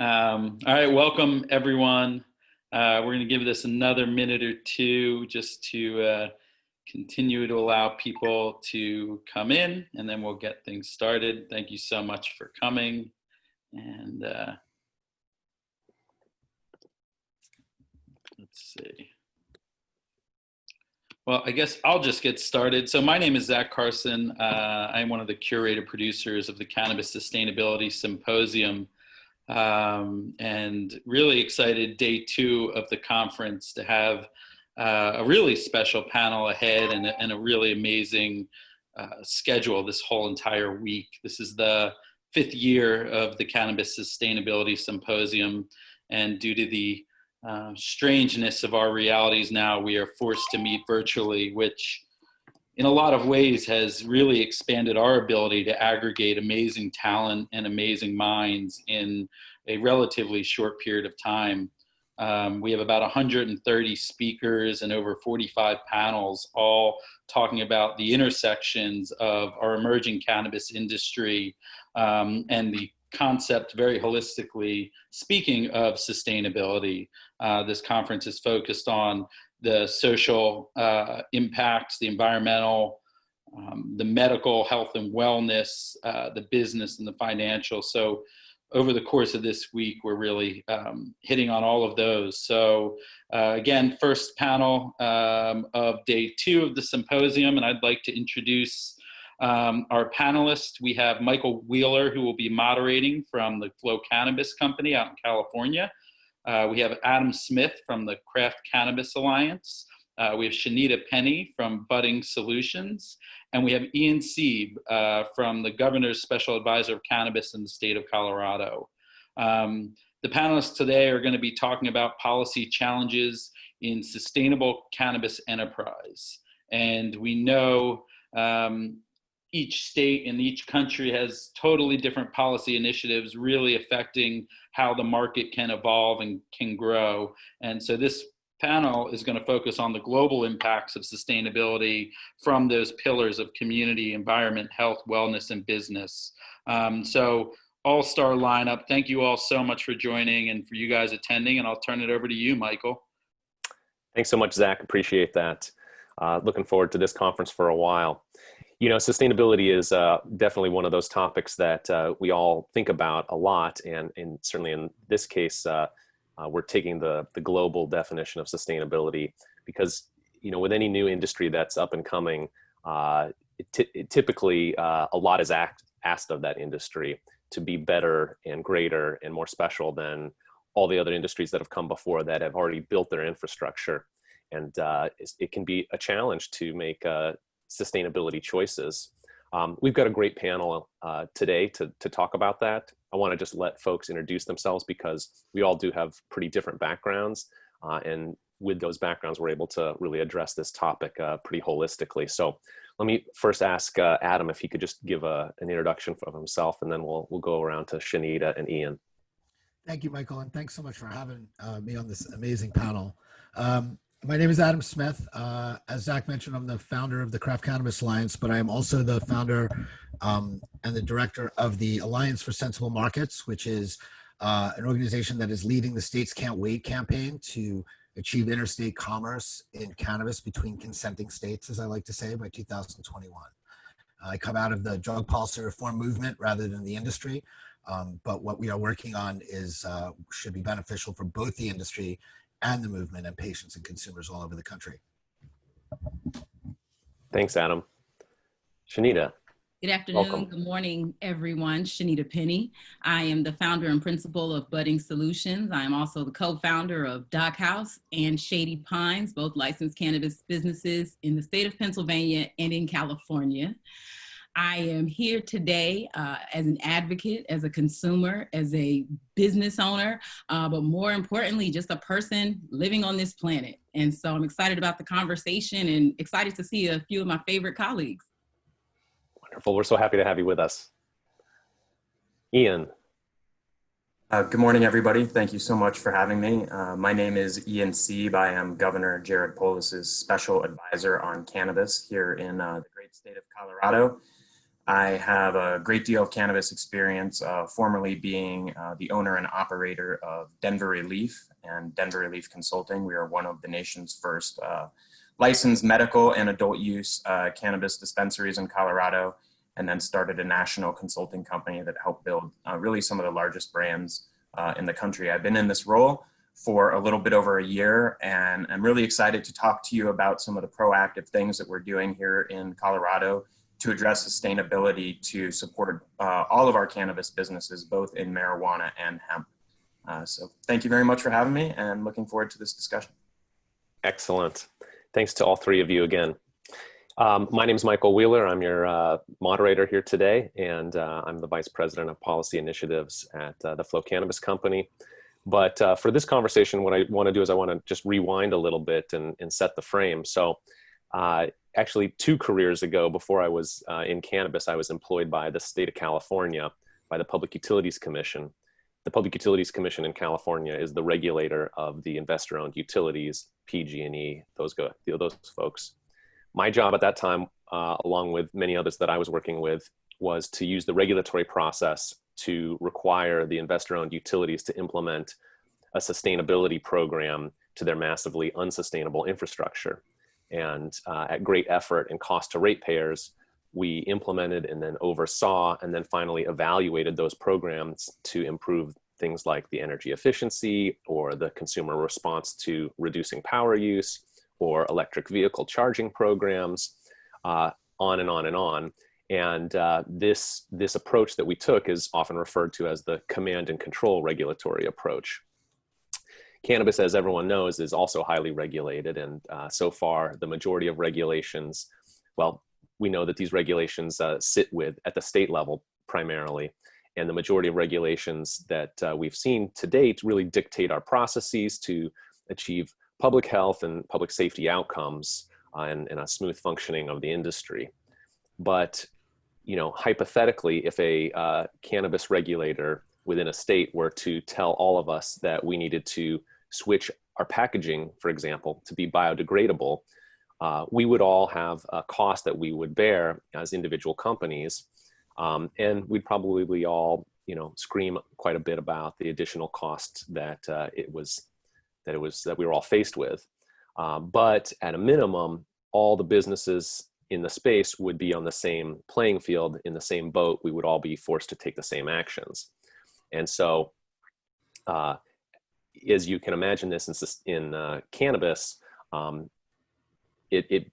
All right, welcome everyone. We're going to give this another minute or two just to continue to allow people to come in, and then we'll get things started. Thank you so much for coming. And let's see. Well, I guess I'll just get started. So my name is Zach Carson. I'm one of the curator producers of the Cannabis Sustainability Symposium. And really excited day 2 of the conference to have a really special panel ahead and a really amazing schedule this whole entire week. This is the 5th year of the Cannabis Sustainability Symposium, and due to the strangeness of our realities now, we are forced to meet virtually, which in a lot of ways has really expanded our ability to aggregate amazing talent and amazing minds in a relatively short period of time. We have about 130 speakers and over 45 panels, all talking about the intersections of our emerging cannabis industry and the concept, very holistically speaking, of sustainability. This conference is focused on the social impacts, the environmental, the medical, health and wellness, the business and the financial. So over the course of this week, we're really hitting on all of those. So again, first panel of day 2 of the symposium, and I'd like to introduce our panelists. We have Michael Wheeler, who will be moderating from the Flow Cannabis Company out in California. We have Adam Smith from the Craft Cannabis Alliance. We have Shanita Penny from Budding Solutions. And we have Ian Sieb from the Governor's Special Advisor of Cannabis in the state of Colorado. The panelists today are going to be talking about policy challenges in sustainable cannabis enterprise. And we know each state and each country has totally different policy initiatives really affecting how the market can evolve and can grow. And so this panel is going to focus on the global impacts of sustainability from those pillars of community, environment, health, wellness, and business. So all-star lineup. Thank you all so much for joining and for you guys attending, and I'll turn it over to you, Michael. Thanks so much, Zach. Appreciate that. Looking forward to this conference for a while. You know, sustainability is definitely one of those topics that we all think about a lot, and certainly in this case, we're taking the global definition of sustainability because, you know, with any new industry that's up and coming, typically a lot is asked of that industry to be better and greater and more special than all the other industries that have come before that have already built their infrastructure. And it can be a challenge to make sustainability choices. We've got a great panel today to talk about that. I want to just let folks introduce themselves because we all do have pretty different backgrounds. And with those backgrounds, we're able to really address this topic pretty holistically. So let me first ask Adam if he could just give an introduction of himself, and then we'll go around to Shanita and Ian. Thank you, Michael, and thanks so much for having me on this amazing panel. My name is Adam Smith. As Zach mentioned, I'm the founder of the Craft Cannabis Alliance, but I am also the founder and the director of the Alliance for Sensible Markets, which is an organization that is leading the States Can't Wait campaign to achieve interstate commerce in cannabis between consenting states, as I like to say, by 2021. I come out of the drug policy reform movement rather than the industry, but what we are working on is should be beneficial for both the industry and the movement and patients and consumers all over the country. Thanks, Adam. Shanita. Good afternoon, Welcome. Good morning, everyone. Shanita Penny. I am the founder and principal of Budding Solutions. I am also the co-founder of Dock House and Shady Pines, both licensed cannabis businesses in the state of Pennsylvania and in California. I am here today as an advocate, as a consumer, as a business owner, but more importantly, just a person living on this planet. And so I'm excited about the conversation and excited to see a few of my favorite colleagues. Wonderful. We're so happy to have you with us. Ian. Good morning, everybody. Thank you so much for having me. My name is Ian Sieb. I am Governor Jared Polis's special advisor on cannabis here in the great state of Colorado. I have a great deal of cannabis experience, formerly being the owner and operator of Denver Relief and Denver Relief Consulting. We are one of the nation's first licensed medical and adult use cannabis dispensaries in Colorado, and then started a national consulting company that helped build really some of the largest brands in the country. I've been in this role for a little bit over a year, and I'm really excited to talk to you about some of the proactive things that we're doing here in Colorado to address sustainability to support all of our cannabis businesses, both in marijuana and hemp. So thank you very much for having me, and looking forward to this discussion. Excellent. Thanks to all three of you again. My name is Michael Wheeler. I'm your moderator here today, and I'm the Vice President of Policy Initiatives at the Flow Cannabis Company. But for this conversation, what I want to do is I want to just rewind a little bit and set the frame. So actually 2 careers ago, before I was in cannabis, I was employed by the state of California, by the Public Utilities Commission. The Public Utilities Commission in California is the regulator of the investor-owned utilities, PG&E, those folks. My job at that time, along with many others that I was working with, was to use the regulatory process to require the investor-owned utilities to implement a sustainability program to their massively unsustainable infrastructure. And at great effort and cost to ratepayers, we implemented and then oversaw and then finally evaluated those programs to improve things like the energy efficiency or the consumer response to reducing power use or electric vehicle charging programs, on and on and on. And this approach that we took is often referred to as the command and control regulatory approach. Cannabis, as everyone knows, is also highly regulated. And so far, the majority of regulations, well, we know that these regulations sit at the state level primarily. And the majority of regulations that we've seen to date really dictate our processes to achieve public health and public safety outcomes and a smooth functioning of the industry. But hypothetically, if a cannabis regulator within a state were to tell all of us that we needed to switch our packaging, for example, to be biodegradable, we would all have a cost that we would bear as individual companies. And we'd probably all, scream quite a bit about the additional cost that we were all faced with. But at a minimum, all the businesses in the space would be on the same playing field, in the same boat. We would all be forced to take the same actions. And so, as you can imagine this in cannabis, it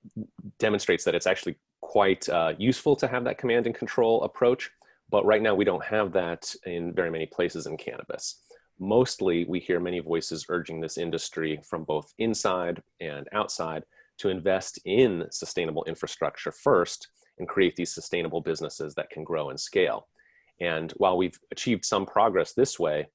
demonstrates that it's actually quite useful to have that command and control approach. But right now we don't have that in very many places in cannabis. Mostly we hear many voices urging this industry from both inside and outside to invest in sustainable infrastructure first and create these sustainable businesses that can grow and scale. And while we've achieved some progress this way,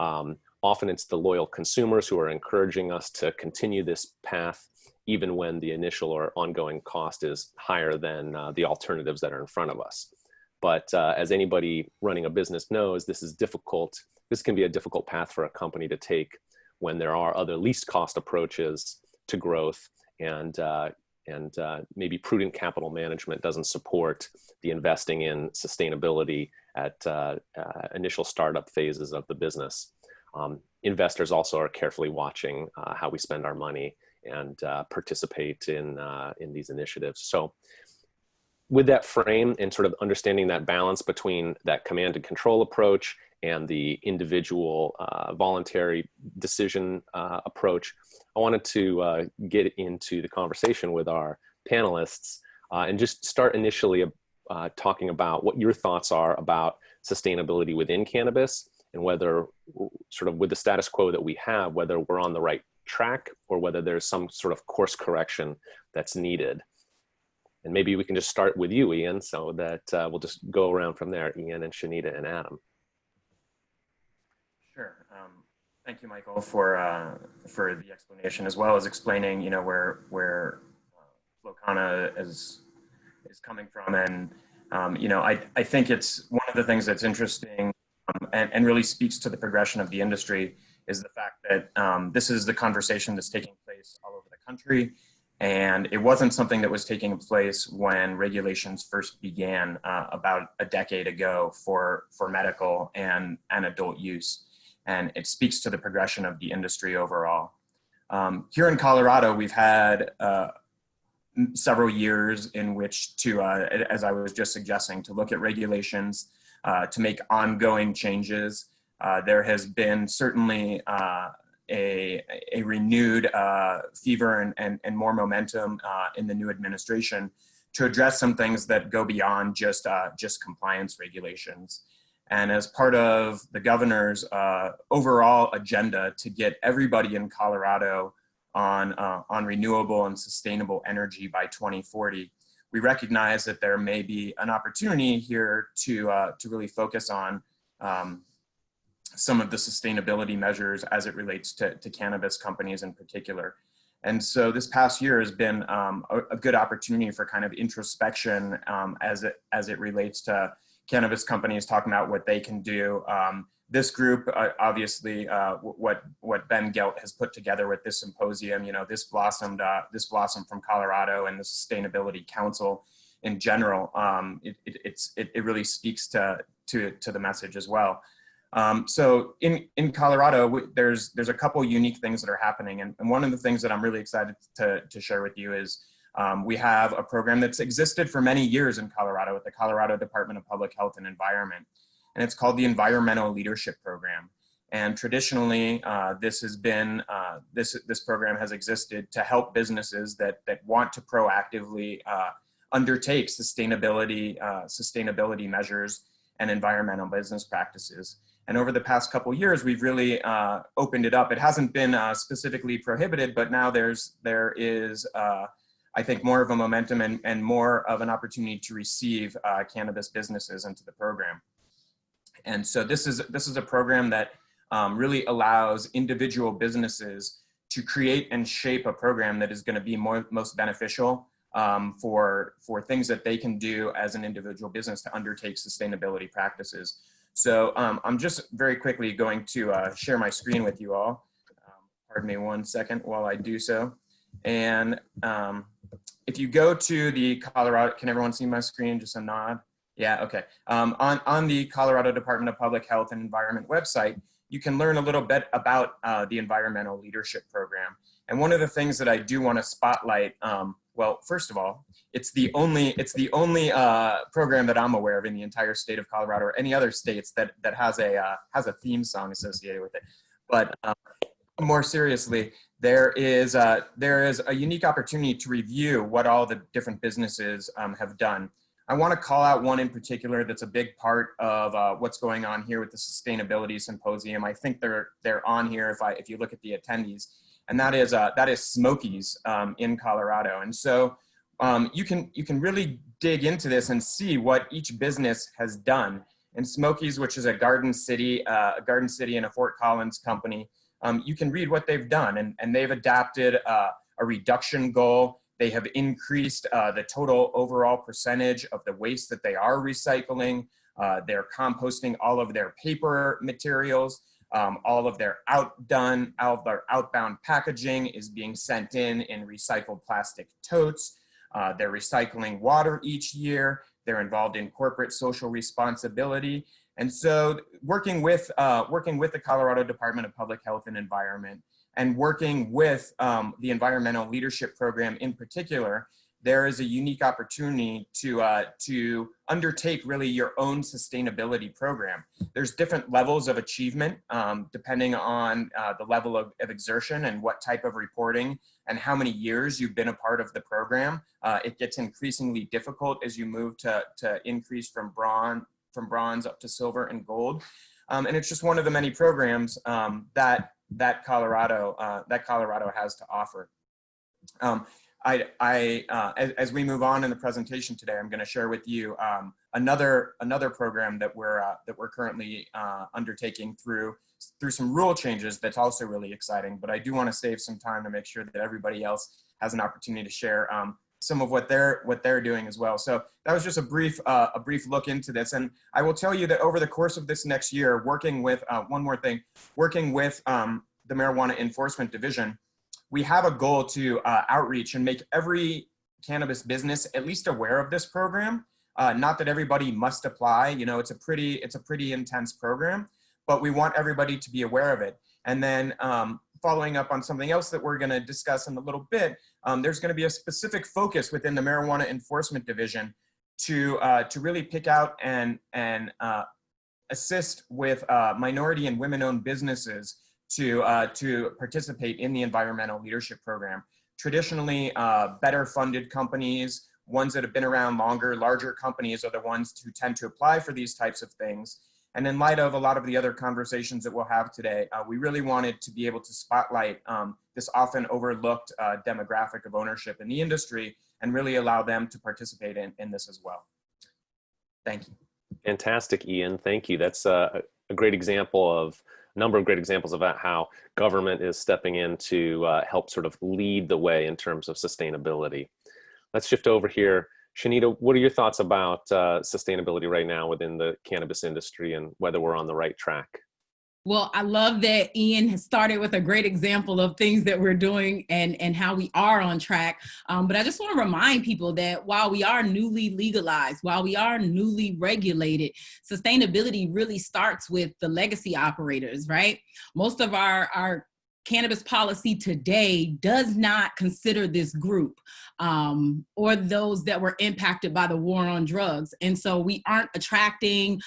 often it's the loyal consumers who are encouraging us to continue this path, even when the initial or ongoing cost is higher than the alternatives that are in front of us. But as anybody running a business knows, this is difficult. This can be a difficult path for a company to take when there are other least cost approaches to growth, and maybe prudent capital management doesn't support the investing in sustainability at initial startup phases of the business. Investors also are carefully watching how we spend our money and participate in these initiatives. So with that frame and sort of understanding that balance between that command and control approach and the individual voluntary decision approach, I wanted to get into the conversation with our panelists and just start initially talking about what your thoughts are about sustainability within cannabis, and whether, sort of with the status quo that we have, whether we're on the right track or whether there's some sort of course correction that's needed. And maybe we can just start with you, Ian, so that we'll just go around from there, Ian and Shanita and Adam. Sure. Thank you, Michael, for the explanation, as well as explaining, where Flowcana is coming from. And, I think it's one of the things that's interesting and really speaks to the progression of the industry is the fact that this is the conversation that's taking place all over the country. And it wasn't something that was taking place when regulations first began about a decade ago for medical and adult use. And it speaks to the progression of the industry overall. Here in Colorado, we've had several years in which to, as I was just suggesting, to look at regulations, to make ongoing changes. There has been certainly a renewed fever and more momentum in the new administration to address some things that go beyond just compliance regulations. And as part of the governor's overall agenda to get everybody in Colorado on renewable and sustainable energy by 2040, we recognize that there may be an opportunity here to really focus on some of the sustainability measures as it relates to cannabis companies in particular. And so this past year has been a good opportunity for kind of introspection as it relates to cannabis companies talking about what they can do. This group, obviously, what Ben Gelt has put together with this symposium, this blossomed from Colorado and the Sustainability Council in general. It really speaks to the message as well. So in Colorado, there's a couple unique things that are happening, and one of the things that I'm really excited to share with you is we have a program that's existed for many years in Colorado with the Colorado Department of Public Health and Environment. And it's called the Environmental Leadership Program. And traditionally, this program has existed to help businesses that want to proactively undertake sustainability measures and environmental business practices. And over the past couple of years, we've really opened it up. It hasn't been specifically prohibited, but now there is, I think, more of a momentum and more of an opportunity to receive cannabis businesses into the program. And so this is a program that really allows individual businesses to create and shape a program that is going to be most beneficial for things that they can do as an individual business to undertake sustainability practices. So I'm just very quickly going to share my screen with you all. Pardon me 1 second while I do so. And if you go to the Colorado, can everyone see my screen? Just a nod. Yeah, okay. On the Colorado Department of Public Health and Environment website, you can learn a little bit about the Environmental Leadership Program. And one of the things that I do want to spotlight, well, first of all, it's the only program that I'm aware of in the entire state of Colorado or any other states that has a theme song associated with it. But more seriously, there is a unique opportunity to review what all the different businesses have done. I want to call out one in particular that's a big part of what's going on here with the Sustainability Symposium. I think they're on here if you look at the attendees, and that is Smokies in Colorado. And so you can really dig into this and see what each business has done. And Smokies, which is a Garden City and a Fort Collins company, you can read what they've done, and they've adapted a reduction goal. They have increased the total overall percentage of the waste that they are recycling. They're composting all of their paper materials. All of their outbound packaging is being sent in recycled plastic totes. They're recycling water each year. They're involved in corporate social responsibility. And so working with the Colorado Department of Public Health and Environment, and working with the Environmental Leadership Program in particular, there is a unique opportunity to undertake really your own sustainability program. There's different levels of achievement depending on the level of exertion and what type of reporting and how many years you've been a part of the program. It gets increasingly difficult as you move to increase from bronze up to silver and gold. And it's just one of the many programs that Colorado has to offer. As we move on in the presentation today, I'm going to share with you another program that we're currently undertaking through some rule changes that's also really exciting. But I do want to save some time to make sure that everybody else has an opportunity to share some of what they're doing as well. So that was just a brief look into this. And I will tell you that over the course of this next year, working with the Marijuana Enforcement Division, we have a goal to outreach and make every cannabis business at least aware of this program. Not that everybody must apply, you know, it's a pretty intense program, but we want everybody to be aware of it. And then following up on something else that we're going to discuss in a little bit, there's going to be a specific focus within the Marijuana Enforcement Division to really pick out and assist with minority and women-owned businesses to participate in the environmental leadership program. Traditionally, better funded companies, ones that have been around longer, larger companies are the ones who tend to apply for these types of things. And in light of a lot of the other conversations that we'll have today, we really wanted to be able to spotlight this often overlooked demographic of ownership in the industry and really allow them to participate in this as well. Thank you. Fantastic, Ian. Thank you. That's a great example of a number of great examples about how government is stepping in to help sort of lead the way in terms of sustainability. Let's shift over here. Shanita, what are your thoughts about sustainability right now within the cannabis industry and whether we're on the right track? Well, I love that Ian has started with a great example of things that we're doing and how we are on track. But I just want to remind people that while we are newly legalized, while we are newly regulated, sustainability really starts with the legacy operators, right? Most of our cannabis policy today does not consider this group or those that were impacted by the war on drugs. And so we aren't attracting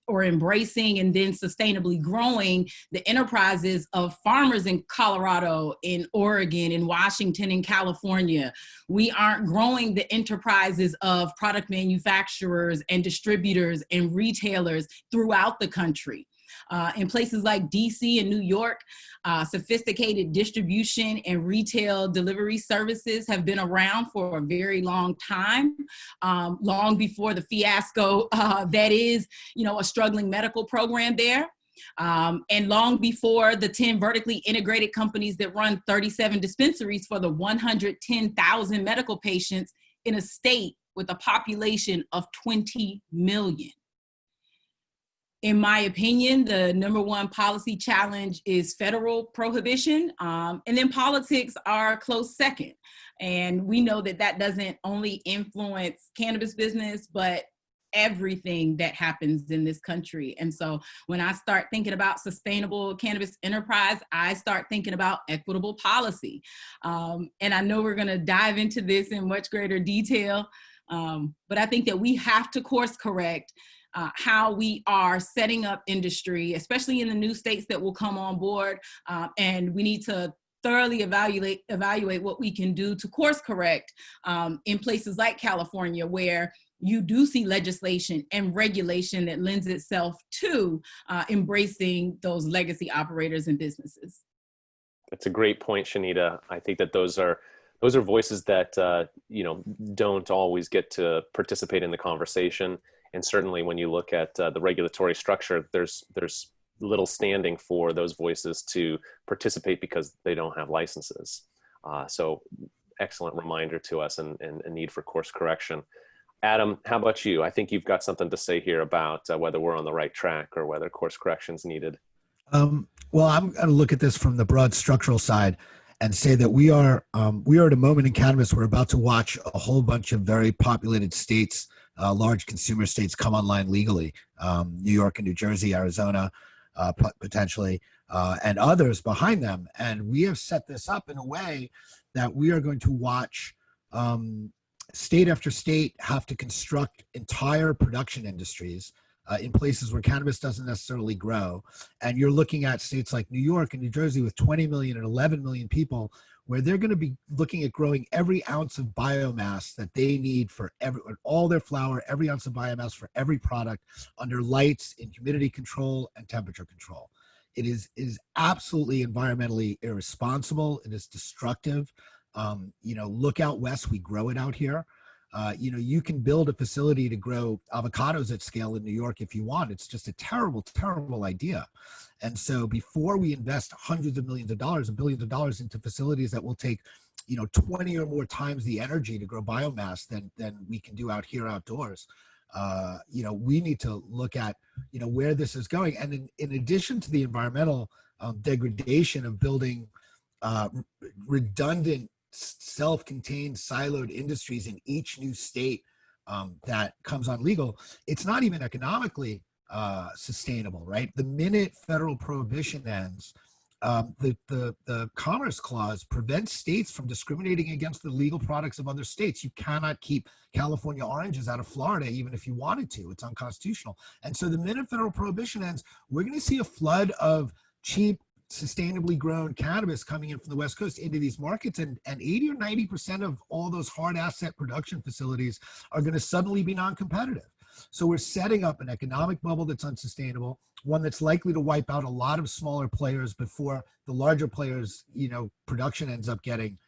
or embracing and then sustainably growing the enterprises of farmers in Colorado, in Oregon, in Washington, in California. We aren't growing the enterprises of product manufacturers and distributors and retailers throughout the country. In places like DC and New York, sophisticated distribution and retail delivery services have been around for a very long time, long before the fiasco that is, a struggling medical program there. And long before the 10 vertically integrated companies that run 37 dispensaries for the 110,000 medical patients in a state with a population of 20 million. In my opinion, the number one policy challenge is federal prohibition, and then politics are a close second. And we know that that doesn't only influence cannabis business, but everything that happens in this country. And so when I start thinking about sustainable cannabis enterprise, I start thinking about equitable policy. And I know we're going to dive into this in much greater detail, but I think that we have to course correct how we are setting up industry, especially in the new states that will come on board. And we need to thoroughly evaluate what we can do to course correct in places like California, where you do see legislation and regulation that lends itself to embracing those legacy operators and businesses. That's a great point, Shanita. I think that those are voices that don't always get to participate in the conversation. And certainly when you look at the regulatory structure, there's little standing for those voices to participate because they don't have licenses. So excellent reminder to us and a need for course correction. Adam, how about you? I think you've got something to say here about whether we're on the right track or whether course correction is needed. Well, I'm going to look at this from the broad structural side and say that we are at a moment in cannabis. We're about to watch a whole bunch of very populated states, large consumer states, come online legally. New York and New Jersey, Arizona, potentially, and others behind them. And we have set this up in a way that we are going to watch state after state have to construct entire production industries in places where cannabis doesn't necessarily grow. And you're looking at states like New York and New Jersey with 20 million and 11 million people, where they're going to be looking at growing every ounce of biomass that they need for all their flower, every ounce of biomass for every product under lights, in humidity control and temperature control. It is absolutely environmentally irresponsible. It is destructive. Look out west, we grow it out here. You can build a facility to grow avocados at scale in New York if you want. It's just a terrible, terrible idea. And so before we invest hundreds of millions of dollars and billions of dollars into facilities that will take, 20 or more times the energy to grow biomass than we can do out here outdoors, we need to look at, where this is going. And in addition to the environmental degradation of building redundant, self-contained, siloed industries in each new state that comes on legal, it's not even economically sustainable, right? The minute federal prohibition ends, the Commerce Clause prevents states from discriminating against the legal products of other states. You cannot keep California oranges out of Florida, even if you wanted to. It's unconstitutional. And so the minute federal prohibition ends, we're going to see a flood of cheap, sustainably grown cannabis coming in from the West Coast into these markets, and 80 or 90% of all those hard asset production facilities are going to suddenly be non-competitive. So we're setting up an economic bubble that's unsustainable, one that's likely to wipe out a lot of smaller players before the larger players, production ends up getting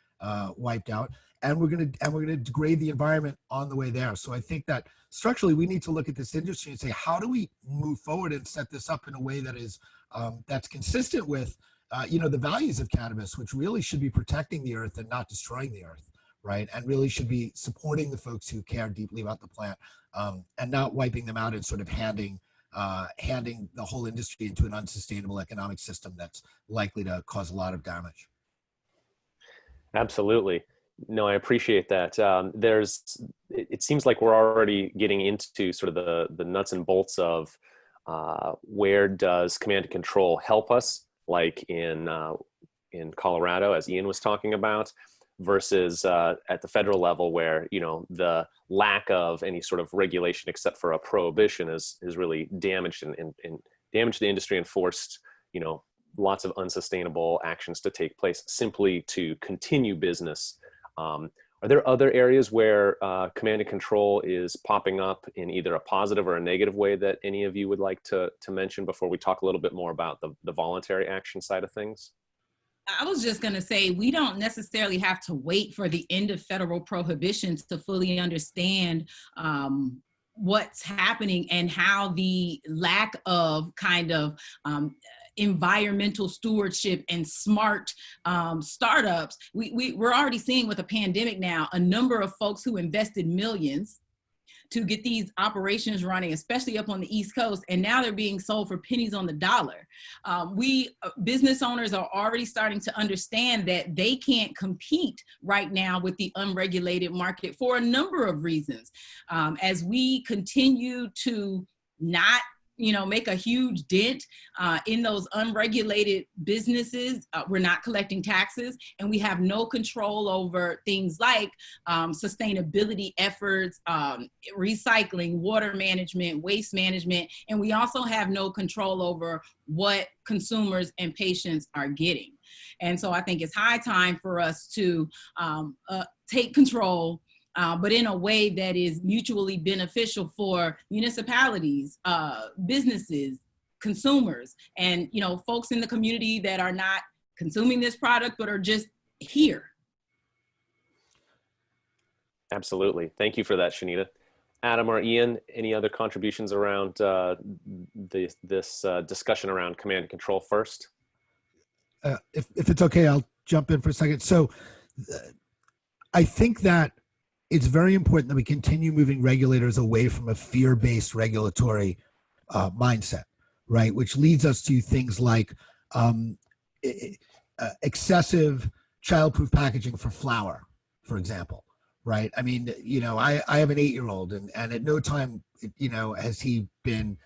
wiped out. And we're going to degrade the environment on the way there. So I think that structurally we need to look at this industry and say, how do we move forward and set this up in a way that is that's consistent with the values of cannabis, which really should be protecting the earth and not destroying the earth, right? And really should be supporting the folks who care deeply about the plant, and not wiping them out and sort of handing the whole industry into an unsustainable economic system that's likely to cause a lot of damage. Absolutely. No, I appreciate that. It seems like we're already getting into sort of the nuts and bolts of where does command and control help us, like in Colorado, as Ian was talking about, versus at the federal level where, the lack of any sort of regulation except for a prohibition is really damaged and damaged the industry and forced, lots of unsustainable actions to take place simply to continue business. Are there other areas where command and control is popping up in either a positive or a negative way that any of you would like to mention before we talk a little bit more about the voluntary action side of things? I was just going to say, we don't necessarily have to wait for the end of federal prohibitions to fully understand what's happening and how the lack of kind of environmental stewardship and smart startups. We're already seeing with the pandemic now, a number of folks who invested millions to get these operations running, especially up on the East Coast, and now they're being sold for pennies on the dollar. Business owners are already starting to understand that they can't compete right now with the unregulated market for a number of reasons. As we continue to not make a huge dent in those unregulated businesses. We're not collecting taxes, and we have no control over things like sustainability efforts, recycling, water management, waste management, and we also have no control over what consumers and patients are getting. And so I think it's high time for us to take control, but in a way that is mutually beneficial for municipalities, businesses, consumers, and folks in the community that are not consuming this product but are just here. Absolutely. Thank you for that, Shanita. Adam or Ian, any other contributions around this discussion around command and control first? If it's okay, I'll jump in for a second. So I think that it's very important that we continue moving regulators away from a fear-based regulatory mindset, right? Which leads us to things like excessive child-proof packaging for flour, for example, right? I mean, I have an 8-year-old, and at no time, has he been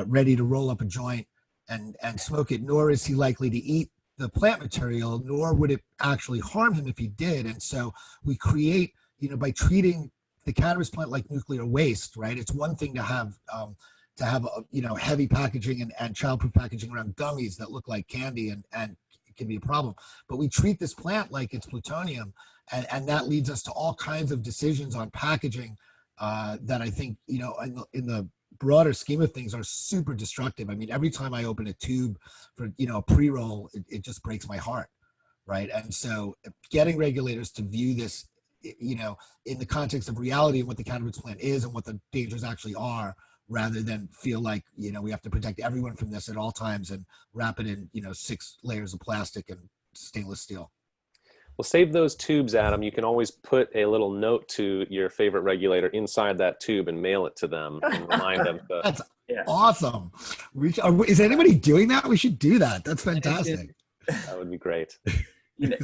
ready to roll up a joint and smoke it, nor is he likely to eat the plant material, nor would it actually harm him if he did. And so we create, by treating the cannabis plant like nuclear waste, right? It's one thing to have heavy packaging and childproof packaging around gummies that look like candy and it can be a problem. But we treat this plant like it's plutonium, and that leads us to all kinds of decisions on packaging that I think, in the broader scheme of things are super destructive. I mean, every time I open a tube for, a pre-roll, it just breaks my heart, right? And so getting regulators to view this in the context of reality and what the cannabis plant is and what the dangers actually are, rather than feel like, we have to protect everyone from this at all times and wrap it in, 6 layers of plastic and stainless steel. Well, save those tubes, Adam. You can always put a little note to your favorite regulator inside that tube and mail it to them and remind them. That's awesome. Is anybody doing that? We should do that. That's fantastic. That would be great. you know,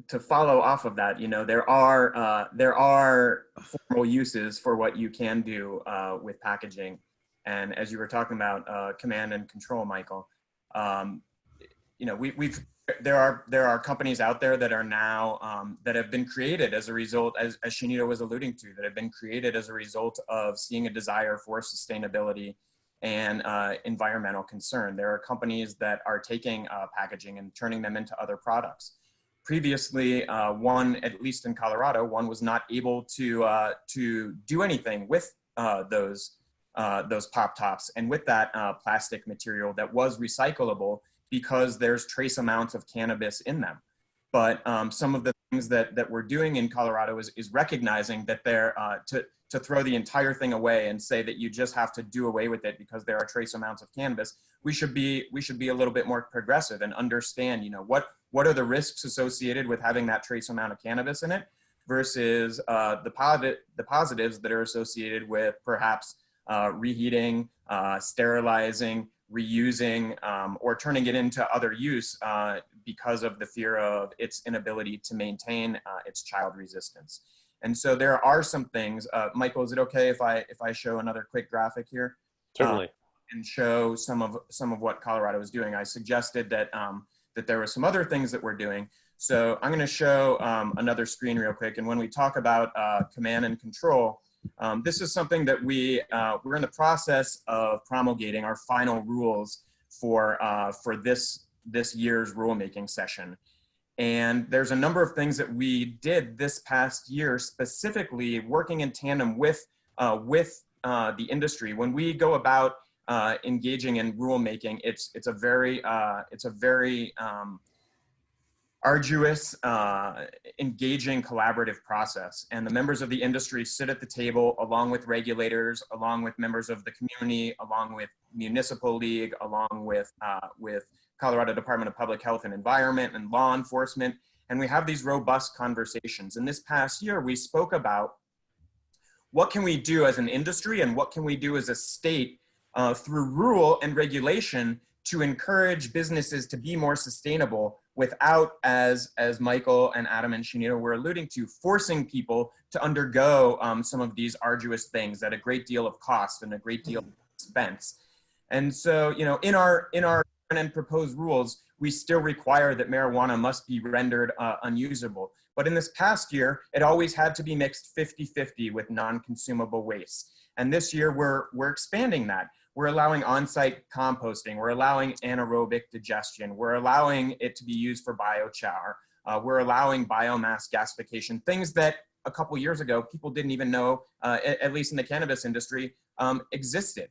to follow off of that, you know, there are formal uses for what you can do with packaging, and as you were talking about command and control, Michael, you know, there are companies out there that are now that have been created as a result, as Shanita was alluding to, that have been created as a result of seeing a desire for sustainability and environmental concern. There are companies that are taking packaging and turning them into other products. Previously, one, at least in Colorado, one was not able to do anything with those pop tops and with that plastic material that was recyclable, because there's trace amounts of cannabis in them. But some of the things that we're doing in Colorado is recognizing that to throw the entire thing away and say that you just have to do away with it because there are trace amounts of cannabis. We should be a little bit more progressive and understand, you know, what are the risks associated with having that trace amount of cannabis in it versus the positives that are associated with perhaps reheating, sterilizing, reusing, or turning it into other use because of the fear of its inability to maintain its child resistance. And so there are some things. Michael, is it okay if I show another quick graphic here? Certainly. And show some of what Colorado is doing. I suggested that that there were some other things that we're doing. So I'm going to show another screen real quick. And when we talk about command and control, this is something that we're in the process of promulgating our final rules for this year's rulemaking session. And there's a number of things that we did this past year, specifically working in tandem with the industry. When we go about engaging in rulemaking, it's a very arduous, engaging, collaborative process. And the members of the industry sit at the table along with regulators, along with members of the community, along with municipal league, along with Colorado Department of Public Health and Environment and law enforcement. And we have these robust conversations. And this past year, we spoke about what can we do as an industry and what can we do as a state through rule and regulation to encourage businesses to be more sustainable without, as Michael and Adam and Shanita were alluding to, forcing people to undergo some of these arduous things at a great deal of cost and a great deal of expense. And so, you know, in our and proposed rules, we still require that marijuana must be rendered unusable. But in this past year, it always had to be mixed 50-50 with non-consumable waste. And this year, we're expanding that. We're allowing on-site composting. We're allowing anaerobic digestion. We're allowing it to be used for biochar. We're allowing biomass gasification, things that a couple years ago, people didn't even know, at least in the cannabis industry, existed.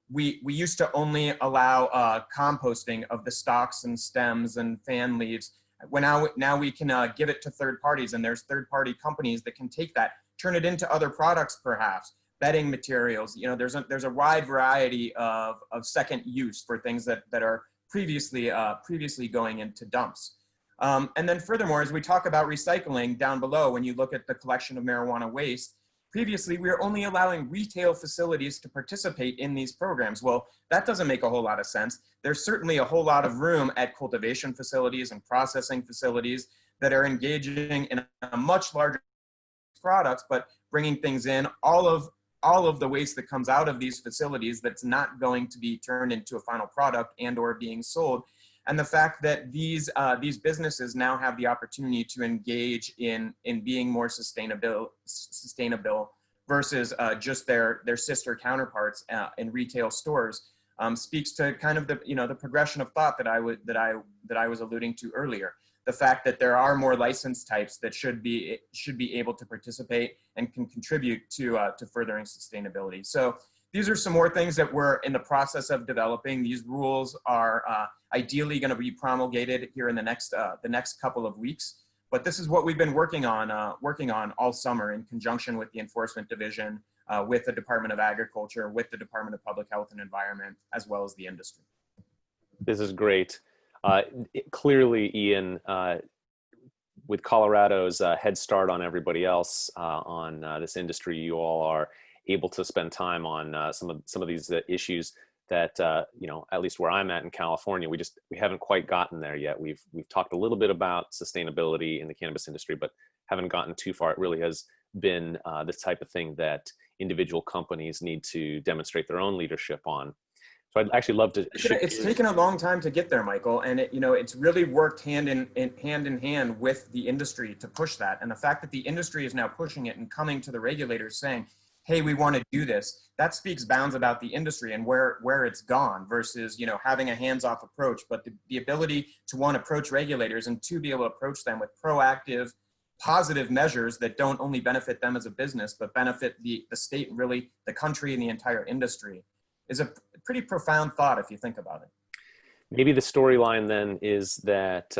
We used to only allow composting of the stalks and stems and fan leaves. Now we can give it to third parties, and there's third-party companies that can take that, turn it into other products, perhaps bedding materials. You know, there's a wide variety of second use for things that are previously going into dumps. And then furthermore, as we talk about recycling down below, when you look at the collection of marijuana waste, previously we were only allowing retail facilities to participate in these programs. Well, that doesn't make a whole lot of sense. There's certainly a whole lot of room at cultivation facilities and processing facilities that are engaging in a much larger products, but bringing things in, all of the waste that comes out of these facilities that's not going to be turned into a final product and or being sold. And the fact that these businesses now have the opportunity to engage in being more sustainable versus just their sister counterparts in retail stores speaks to kind of the progression of thought that I was alluding to earlier. The fact that there are more license types that should be able to participate and can contribute to furthering sustainability. So these are some more things that we're in the process of developing. These rules are ideally going to be promulgated here in the next couple of weeks. But this is what we've been working on all summer in conjunction with the Enforcement Division, with the Department of Agriculture, with the Department of Public Health and Environment, as well as the industry. This is great. Clearly, Ian, with Colorado's head start on everybody else on this industry, you all are able to spend time on some of these issues. that you know, at least where I'm at in California, we haven't quite gotten there yet. We've talked a little bit about sustainability in the cannabis industry, but haven't gotten too far. It really has been the type of thing that individual companies need to demonstrate their own leadership on. So I'd actually love to. It's taken a long time to get there, Michael, and it's really worked hand in hand with the industry to push that. And the fact that the industry is now pushing it and coming to the regulators saying, hey, we want to do this, that speaks bounds about the industry and where it's gone versus, having a hands-off approach. But the ability to, one, approach regulators, and two, be able to approach them with proactive, positive measures that don't only benefit them as a business, but benefit the state, really the country and the entire industry, is a pretty profound thought if you think about it. Maybe the storyline then is that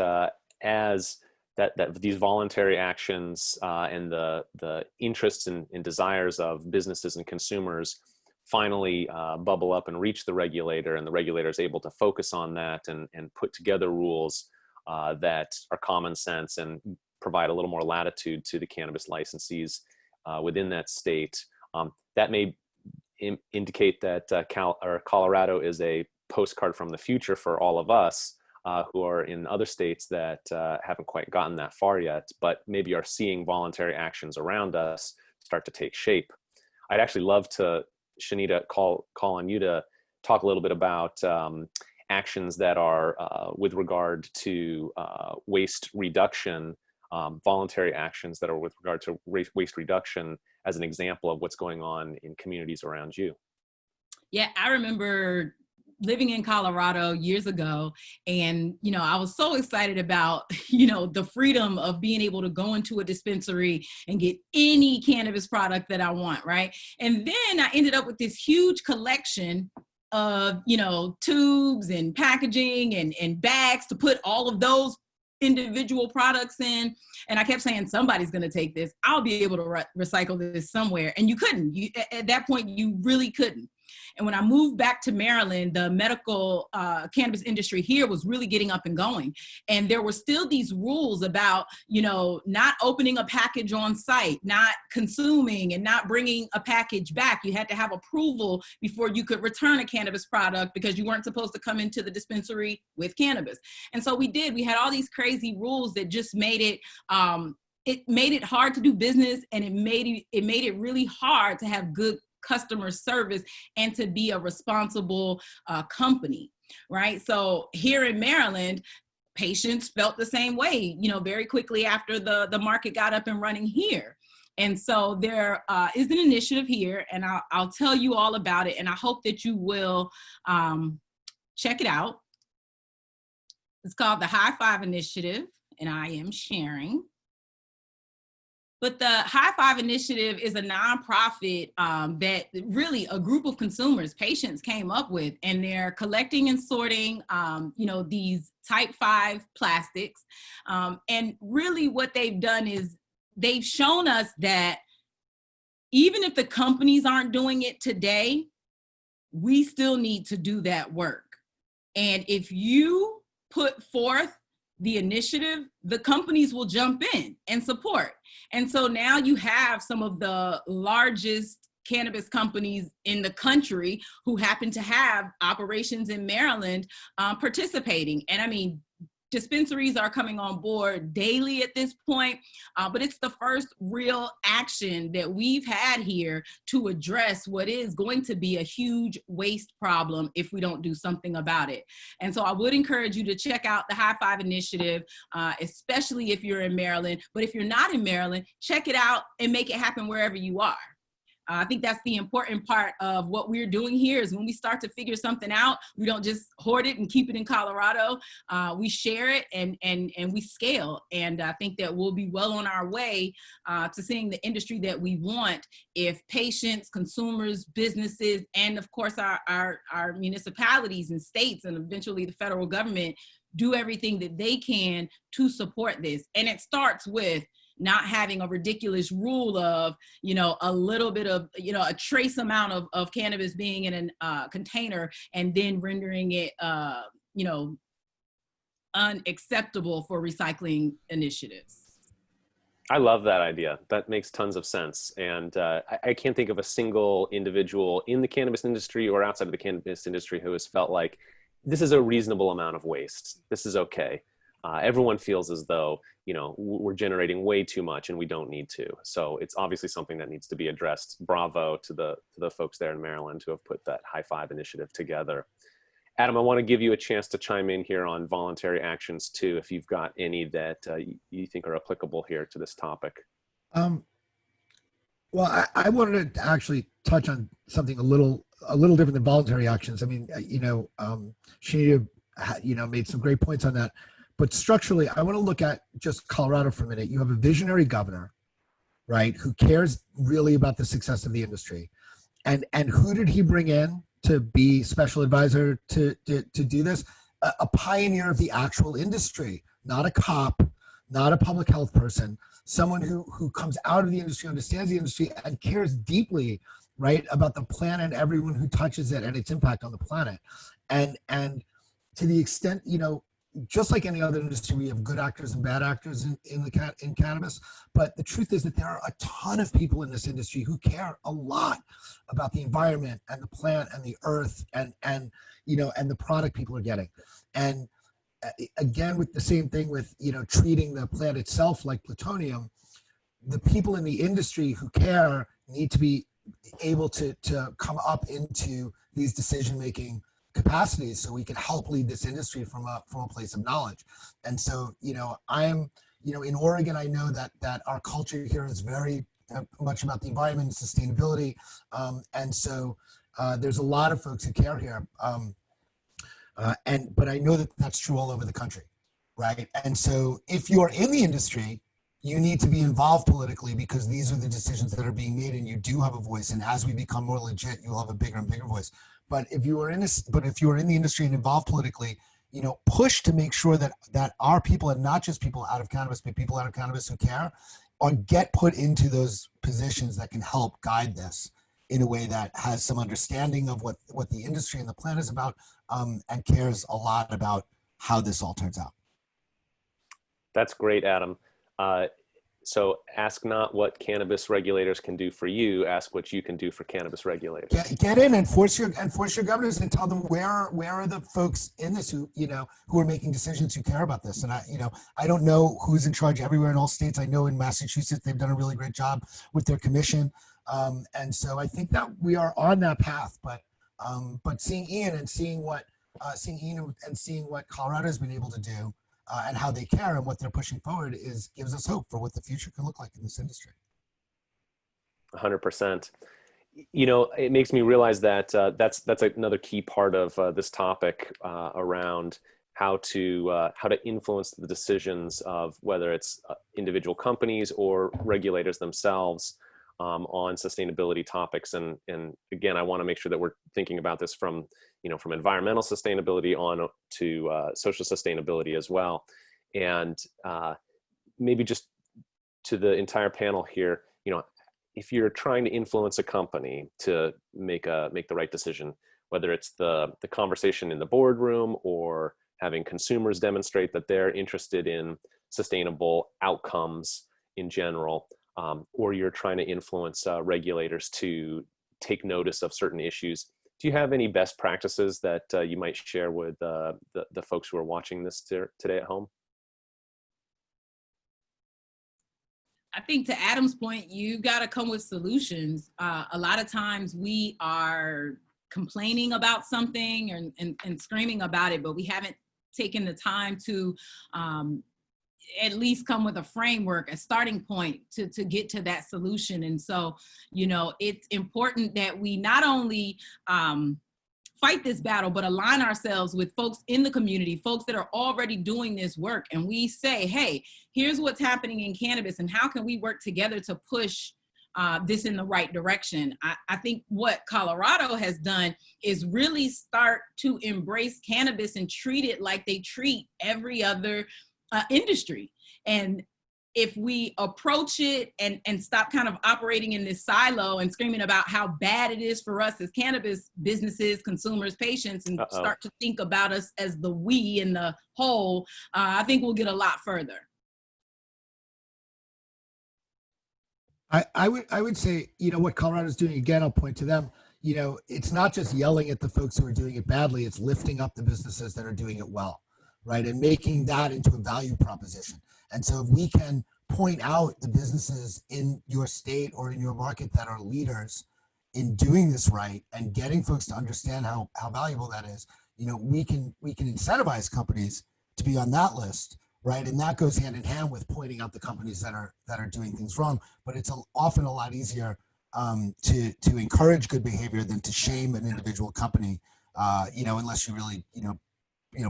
as that these voluntary actions and the interests and desires of businesses and consumers finally bubble up and reach the regulator, and the regulator is able to focus on that and put together rules that are common sense and provide a little more latitude to the cannabis licensees within that state. That may indicate that Colorado is a postcard from the future for all of us who are in other states that haven't quite gotten that far yet, but maybe are seeing voluntary actions around us start to take shape. I'd actually love to, Shanita, call on you to talk a little bit about actions that are with regard to waste reduction, voluntary actions that are with regard to waste reduction as an example of what's going on in communities around you. Yeah, I remember living in Colorado years ago, and I was so excited about the freedom of being able to go into a dispensary and get any cannabis product that I want, right? And then I ended up with this huge collection of tubes and packaging and bags to put all of those individual products in, and I kept saying, somebody's going to take this, I'll be able to recycle this somewhere. And you couldn't. At that point, you really couldn't. And when I moved back to Maryland, the medical cannabis industry here was really getting up and going. And there were still these rules about, not opening a package on site, not consuming and not bringing a package back. You had to have approval before you could return a cannabis product because you weren't supposed to come into the dispensary with cannabis. And so we did. We had all these crazy rules that just made it hard to do business, and it made it really hard to have good customer service and to be a responsible company, right? So here in Maryland, patients felt the same way, very quickly after the market got up and running here. And so there is an initiative here, and I'll tell you all about it, and I hope that you will check it out. It's called the High Five Initiative, and I am sharing. But the High Five Initiative is a nonprofit that really a group of consumers, patients came up with, and they're collecting and sorting, these type 5 plastics. And really what they've done is they've shown us that even if the companies aren't doing it today, we still need to do that work. And if you put forth the initiative, the companies will jump in and support. And so now you have some of the largest cannabis companies in the country who happen to have operations in Maryland participating. And I mean, dispensaries are coming on board daily at this point, but it's the first real action that we've had here to address what is going to be a huge waste problem if we don't do something about it. And so I would encourage you to check out the High Five Initiative, especially if you're in Maryland. But if you're not in Maryland, check it out and make it happen wherever you are. I think that's the important part of what we're doing here is when we start to figure something out, we don't just hoard it and keep it in Colorado. We share it and we scale. And I think that we'll be well on our way to seeing the industry that we want if patients, consumers, businesses, and of course our municipalities and states and eventually the federal government do everything that they can to support this. And it starts with not having a ridiculous rule of, a little bit of, a trace amount of cannabis being in a container and then rendering it, unacceptable for recycling initiatives. I love that idea. That makes tons of sense. And I can't think of a single individual in the cannabis industry or outside of the cannabis industry who has felt like this is a reasonable amount of waste. This is okay. Everyone feels as though, we're generating way too much and we don't need to. So it's obviously something that needs to be addressed. Bravo to the folks there in Maryland who have put that High Five initiative together. Adam, I want to give you a chance to chime in here on voluntary actions too, if you've got any that you think are applicable here to this topic. Well, I wanted to actually touch on something a little different than voluntary actions. I mean, Shanita, made some great points on that. But structurally, I want to look at just Colorado for a minute. You have a visionary governor, right, who cares really about the success of the industry. And who did he bring in to be special advisor to do this? A pioneer of the actual industry, not a cop, not a public health person, someone who comes out of the industry, understands the industry, and cares deeply, right, about the planet and everyone who touches it and its impact on the planet. And to the extent, just like any other industry, we have good actors and bad actors in cannabis. But the truth is that there are a ton of people in this industry who care a lot about the environment and the plant and the earth and the product people are getting. And again, with the same thing with treating the plant itself like plutonium, the people in the industry who care need to be able to come up into these decision-making capacities so we can help lead this industry from a place of knowledge. And so, I'm, in Oregon, I know that our culture here is very much about the environment and sustainability. And so there's a lot of folks who care here. But I know that that's true all over the country, right? And so if you're in the industry, you need to be involved politically because these are the decisions that are being made and you do have a voice. And as we become more legit, you'll have a bigger and bigger voice. But if you are in the industry and involved politically, push to make sure that our people, and not just people out of cannabis, but people out of cannabis who care, get put into those positions that can help guide this in a way that has some understanding of what the industry and the plan is about, and cares a lot about how this all turns out. That's great, Adam. So ask not what cannabis regulators can do for you, ask what you can do for cannabis regulators. Get in and force your governors and tell them where are the folks in this who are making decisions who care about this. And I don't know who's in charge everywhere in all states. I know in Massachusetts they've done a really great job with their commission. And so I think that we are on that path, but seeing Ian and seeing what Colorado has been able to do, and how they care and what they're pushing forward gives us hope for what the future can look like in this industry. 100%. It makes me realize that that's another key part of this topic around how to influence the decisions of whether it's individual companies or regulators themselves on sustainability topics. And again, I want to make sure that we're thinking about this from environmental sustainability on to social sustainability as well. And maybe just to the entire panel here, if you're trying to influence a company to make the right decision, whether it's the conversation in the boardroom or having consumers demonstrate that they're interested in sustainable outcomes in general, or you're trying to influence regulators to take notice of certain issues. Do you have any best practices that you might share with the folks who are watching this today at home? I think to Adam's point, you got to come with solutions. A lot of times we are complaining about something and screaming about it, but we haven't taken the time to at least come with a framework, a starting point to get to that solution. And so, it's important that we not only fight this battle, but align ourselves with folks in the community, folks that are already doing this work. And we say, hey, here's what's happening in cannabis and how can we work together to push this in the right direction. I think what Colorado has done is really start to embrace cannabis and treat it like they treat every other industry. And if we approach it and stop kind of operating in this silo and screaming about how bad it is for us as cannabis businesses, consumers, patients, and start to think about us as the we and the whole, I think we'll get a lot further. I would say, what Colorado's doing, again, I'll point to them. It's not just yelling at the folks who are doing it badly, it's lifting up the businesses that are doing it well, right? And making that into a value proposition. And so if we can point out the businesses in your state or in your market that are leaders in doing this right and getting folks to understand how valuable that is, we can incentivize companies to be on that list, right? And that goes hand in hand with pointing out the companies that are doing things wrong. But it's often a lot easier to encourage good behavior than to shame an individual company, unless you really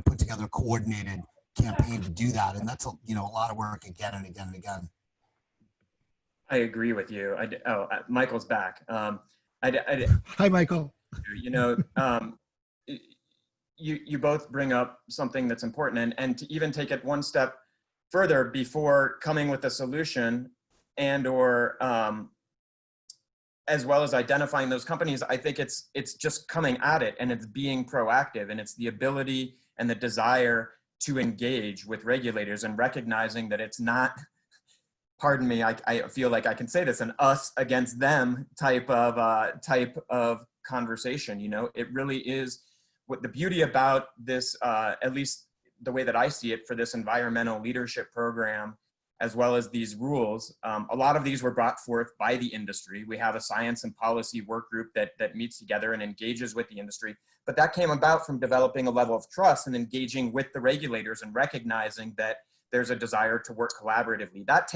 put together a coordinated campaign to do that. And that's a lot of work again and again and again. I agree with you. Michael's back. Hi, Michael. You both bring up something that's important, and to even take it one step further before coming with a solution or as well as identifying those companies, I think it's just coming at it, and it's being proactive, and it's the ability and the desire to engage with regulators and recognizing that it's not, pardon me, I feel like I can say this, an us against them type of conversation. It really is. What the beauty about this, at least the way that I see it for this environmental leadership program, as well as these rules, a lot of these were brought forth by the industry. We have a science and policy work group that meets together and engages with the industry, but that came about from developing a level of trust and engaging with the regulators and recognizing that there's a desire to work collaboratively. That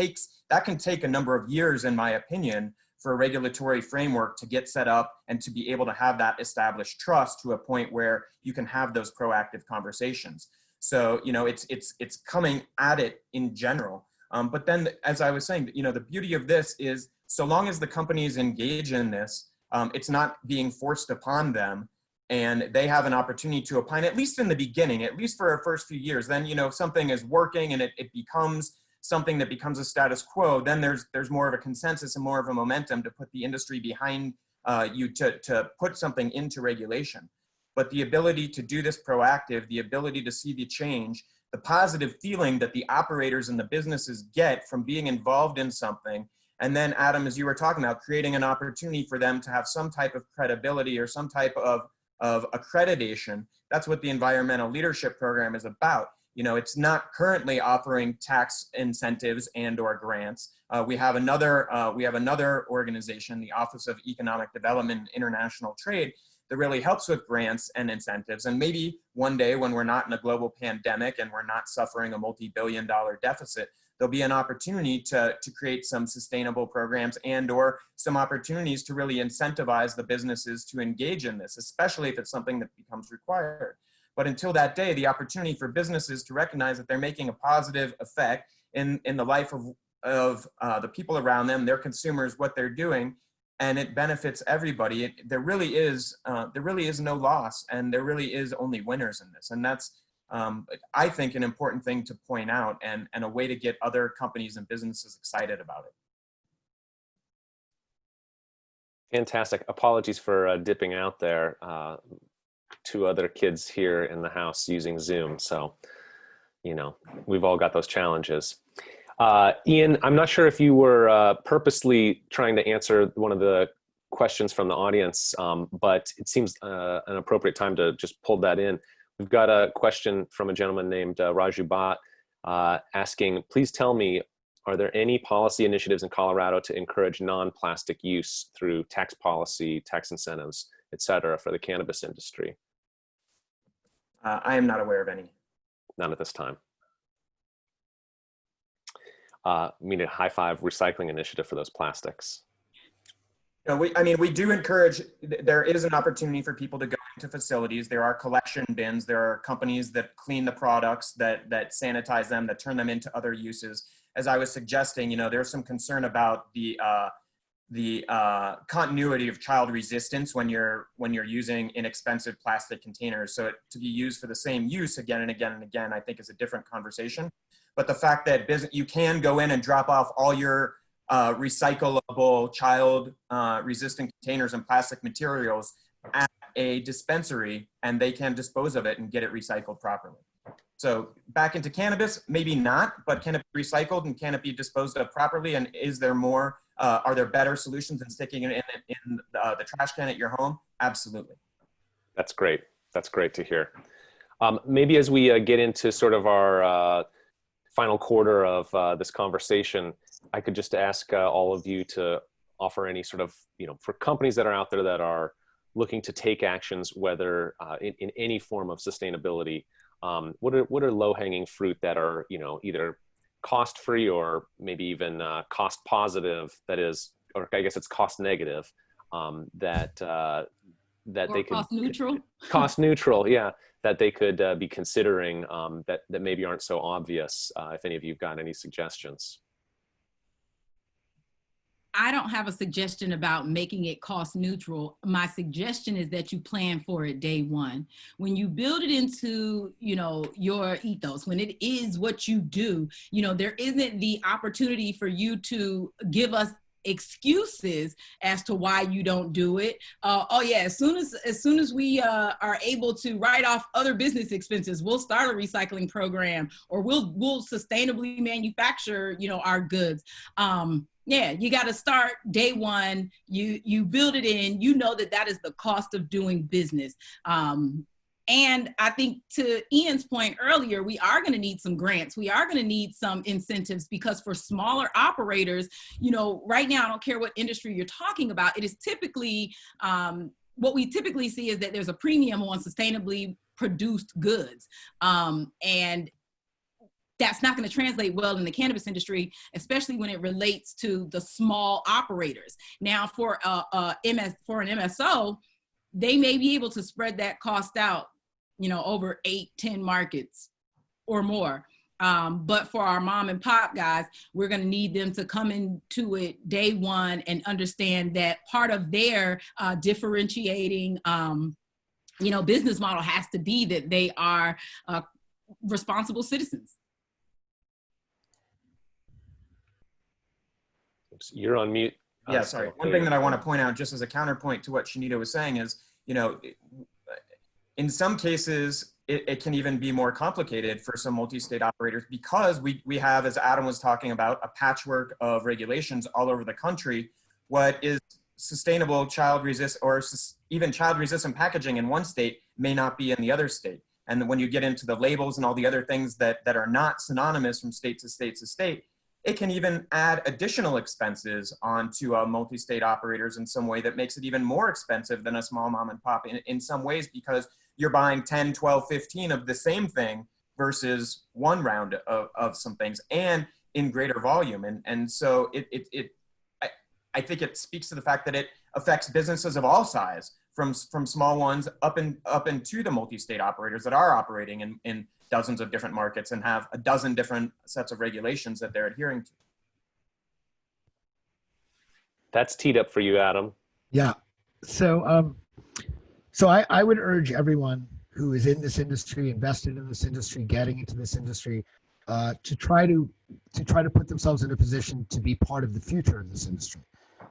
can take a number of years, in my opinion, for a regulatory framework to get set up and to be able to have that established trust to a point where you can have those proactive conversations. So, it's coming at it in general. But then, as I was saying, the beauty of this is so long as the companies engage in this, it's not being forced upon them, and they have an opportunity to opine, at least in the beginning, at least for our first few years. Then, if something is working and it becomes something that becomes a status quo, then there's more of a consensus and more of a momentum to put the industry behind you to put something into regulation. But the ability to do this proactive, the ability to see the change, the positive feeling that the operators and the businesses get from being involved in something, and then Adam, as you were talking about, creating an opportunity for them to have some type of credibility or some type of accreditation. That's what the environmental leadership program is about. It's not currently offering tax incentives and/or grants. We have another organization, the Office of Economic Development and International Trade, that really helps with grants and incentives. And maybe one day when we're not in a global pandemic and we're not suffering a multi-billion-dollar deficit, there'll be an opportunity to create some sustainable programs and/or some opportunities to really incentivize the businesses to engage in this, especially if it's something that becomes required. But until that day, the opportunity for businesses to recognize that they're making a positive effect in the life of the people around them, their consumers, what they're doing, and it benefits everybody. There really is no loss, and there really is only winners in this. And that's, I think, an important thing to point out, and a way to get other companies and businesses excited about it. Fantastic. Apologies for dipping out there. Two other kids here in the house using Zoom. So, we've all got those challenges. Ian, I'm not sure if you were purposely trying to answer one of the questions from the audience, but it seems an appropriate time to just pull that in. We've got a question from a gentleman named Raju Bhatt asking, please tell me, are there any policy initiatives in Colorado to encourage non-plastic use through tax policy, tax incentives, et cetera, for the cannabis industry? I am not aware of any. None at this time. We need a high five recycling initiative for those plastics. We do encourage, there is an opportunity for people to go into facilities. There are collection bins. There are companies that clean the products, that sanitize them, that turn them into other uses. As I was suggesting, there's some concern about the continuity of child resistance when you're using inexpensive plastic containers. So to be used for the same use again and again and again, I think is a different conversation. But the fact that you can go in and drop off all your recyclable child resistant containers and plastic materials at a dispensary, and they can dispose of it and get it recycled properly. So back into cannabis, maybe not, but can it be recycled and can it be disposed of properly? And is there more Are there better solutions than sticking it in the trash can at your home? Absolutely. That's great. That's great to hear. Maybe as we get into sort of our final quarter of this conversation, I could just ask all of you to offer any sort of, for companies that are out there that are looking to take actions, whether in any form of sustainability, what are low-hanging fruit that are, either cost-free or maybe even cost positive, that is, or I guess it's cost negative, that Or they could cost neutral. cost neutral, yeah, that they could be considering, that maybe aren't so obvious. If any of you've got any suggestions. I don't have a suggestion about making it cost neutral. My suggestion is that you plan for it day one. When you build it into, your ethos, when it is what you do, there isn't the opportunity for you to give us excuses as to why you don't do it. As soon as we are able to write off other business expenses, we'll start a recycling program, or we'll sustainably manufacture, our goods. You got to start day one. You build it in, that is the cost of doing business. And I think, to Ian's point earlier, we are going to need some grants. We are going to need some incentives, because for smaller operators, right now, I don't care what industry you're talking about, it is typically, what we typically see is that there's a premium on sustainably produced goods. And that's not going to translate well in the cannabis industry, especially when it relates to the small operators. Now, for an MSO, they may be able to spread that cost out, over 8-10 markets or more. But for our mom and pop guys, we're going to need them to come into it day one and understand that part of their differentiating, business model has to be that they are responsible citizens. You're on mute. Yeah, sorry. One thing that I want to point out, just as a counterpoint to what Shanita was saying, is, in some cases, it can even be more complicated for some multi-state operators, because we have, as Adam was talking about, a patchwork of regulations all over the country. What is sustainable even child-resistant packaging in one state may not be in the other state. And when you get into the labels and all the other things that are not synonymous from state to state to state, it can even add additional expenses onto multi-state operators in some way that makes it even more expensive than a small mom and pop in some ways, because you're buying 10, 12, 15 of the same thing versus one round of some things, and in greater volume. And so I think it speaks to the fact that it affects businesses of all size, from small ones up into the multi-state operators that are operating in dozens of different markets and have a dozen different sets of regulations that they're adhering to. That's teed up for you, Adam. Yeah. So I would urge everyone who is in this industry, invested in this industry, getting into this industry, to try to put themselves in a position to be part of the future of this industry.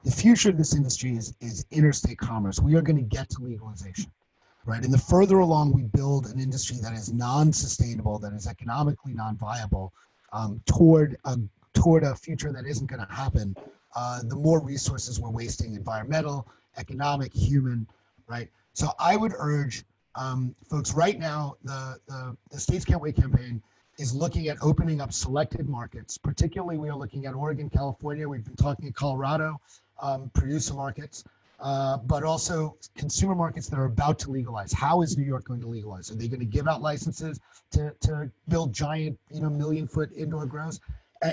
The future of this industry is interstate commerce. We are going to get to legalization, right? And the further along we build an industry that is non-sustainable, that is economically non-viable, toward a future that isn't going to happen, the more resources we're wasting, environmental, economic, human, right? So I would urge folks right now, the States Can't Wait campaign is looking at opening up selected markets. Particularly, we are looking at Oregon, California. We've been talking at Colorado, producer markets, but also consumer markets that are about to legalize. How is New York going to legalize? Are they going to give out licenses to build giant, million-foot indoor grows?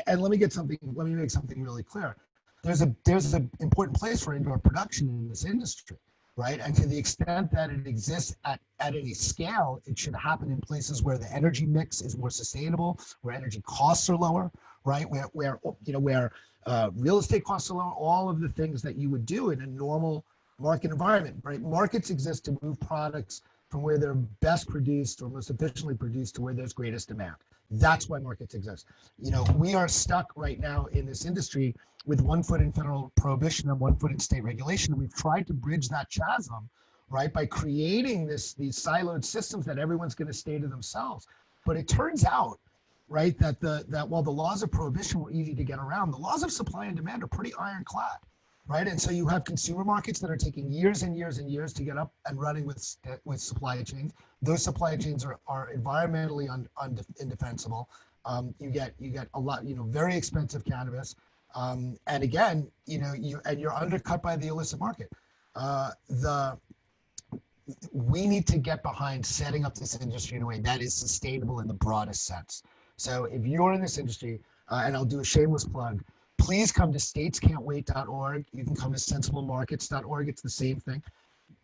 And let me make something really clear. There's an important place for indoor production in this industry, right? And to the extent that it exists at any scale, it should happen in places where the energy mix is more sustainable, where energy costs are lower, right? Where real estate costs are lower, all of the things that you would do in a normal market environment, right? Markets exist to move products from where they're best produced or most efficiently produced to where there's greatest demand. That's why markets exist. We are stuck right now in this industry with 1 foot in federal prohibition and 1 foot in state regulation. And we've tried to bridge that chasm, right, by creating these siloed systems that everyone's going to stay to themselves. But it turns out right? That while the laws of prohibition were easy to get around, the laws of supply and demand are pretty ironclad, right? And so you have consumer markets that are taking years and years and years to get up and running with supply chains. Those supply chains are environmentally indefensible. You get a lot, very expensive cannabis, and again, you're undercut by the illicit market. We need to get behind setting up this industry in a way that is sustainable in the broadest sense. So if you're in this industry, and I'll do a shameless plug, please come to statescan'twait.org. You can come to sensiblemarkets.org. It's the same thing.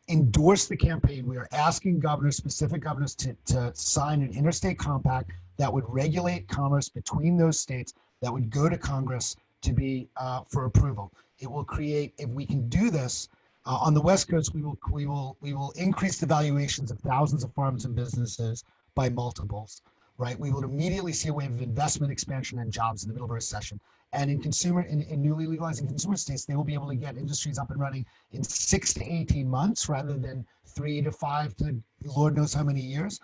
Endorse the campaign. We are asking governors, specific governors, to sign an interstate compact that would regulate commerce between those states, that would go to Congress to be for approval. It will create, if we can do this, on the West Coast, we will increase the valuations of thousands of farms and businesses by multiples, right? We will immediately see a wave of investment expansion and jobs in the middle of a recession. And in newly legalizing consumer states, they will be able to get industries up and running in 6 to 18 months rather than 3 to 5 to Lord knows how many years,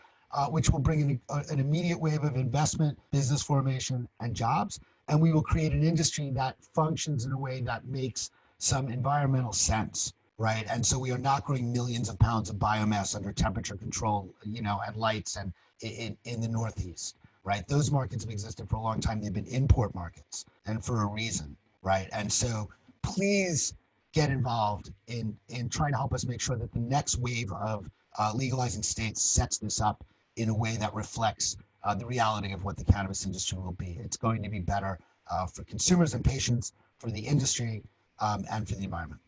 which will bring in an immediate wave of investment, business formation, and jobs. And we will create an industry that functions in a way that makes some environmental sense. Right. And so we are not growing millions of pounds of biomass under temperature control, and lights and in the Northeast. Right. Those markets have existed for a long time. They've been import markets, and for a reason. Right. And so please get involved in trying to help us make sure that the next wave of legalizing states sets this up in a way that reflects the reality of what the cannabis industry will be. It's going to be better for consumers and patients, for the industry, and for the environment.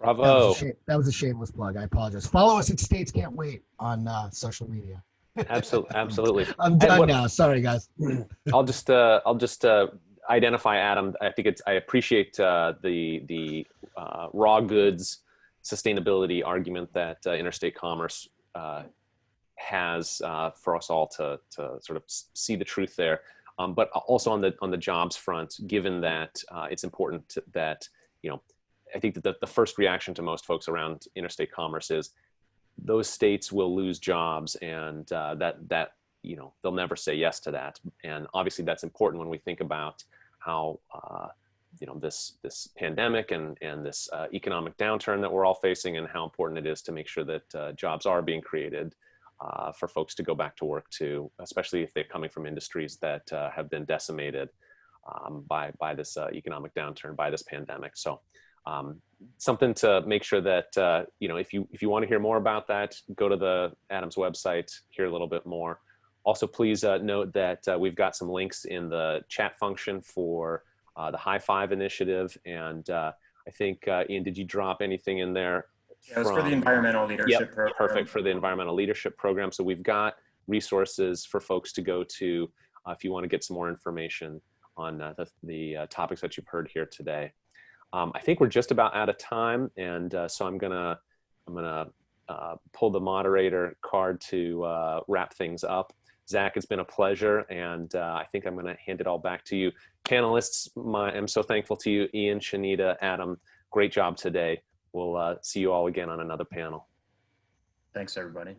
Bravo. That was a shameless plug. I apologize. Follow us at States Can't Wait on social media. Absolutely. I'm done now. Sorry, guys. I'll just identify Adam. I appreciate the raw goods sustainability argument that interstate commerce has for us all to sort of see the truth there. But also on the jobs front, given that it's important that I think that the first reaction to most folks around interstate commerce is those states will lose jobs, and that they'll never say yes to that. And obviously that's important when we think about how this pandemic and this economic downturn that we're all facing, and how important it is to make sure that jobs are being created for folks to go back to work too, especially if they're coming from industries that have been decimated by this economic downturn, by this pandemic. So something to make sure that, if you want to hear more about that, go to the Adam's website, hear a little bit more. Also, please note that we've got some links in the chat function for the High Five initiative. And I think, Ian, did you drop anything in there? Yeah, it was for the environmental leadership program. Perfect, for the environmental leadership program. So we've got resources for folks to go to if you want to get some more information on the topics that you've heard here today. I think we're just about out of time, and so I'm gonna pull the moderator card to wrap things up. Zach, it's been a pleasure, and I think I'm gonna hand it all back to you. Panelists, I'm so thankful to you, Ian, Shanita, Adam. Great job today. We'll see you all again on another panel. Thanks, everybody.